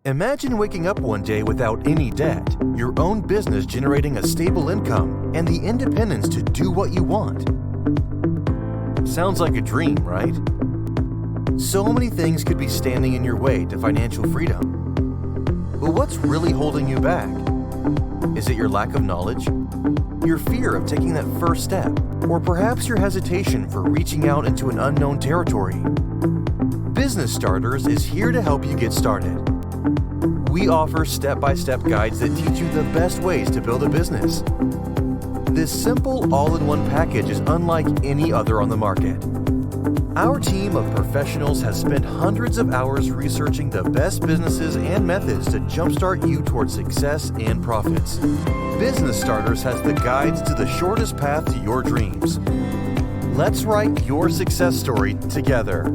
Imagine waking up one day without any debt, your own business generating a stable income, and the independence to do what you want. Sounds like a dream, right? So many things could be standing in your way to financial freedom. But what's really holding you back? Is it your lack of knowledge? Your fear of taking that first step? Or perhaps your hesitation for reaching out into an unknown territory? Business Starters is here to help you get started. We offer step-by-step guides that teach you the best ways to build a business. This simple all-in-one package is unlike any other on the market. Our team of professionals has spent hundreds of hours researching the best businesses and methods to jumpstart you towards success and profits. Business Starters has the guides to the shortest path to your dreams. Let's write your success story together.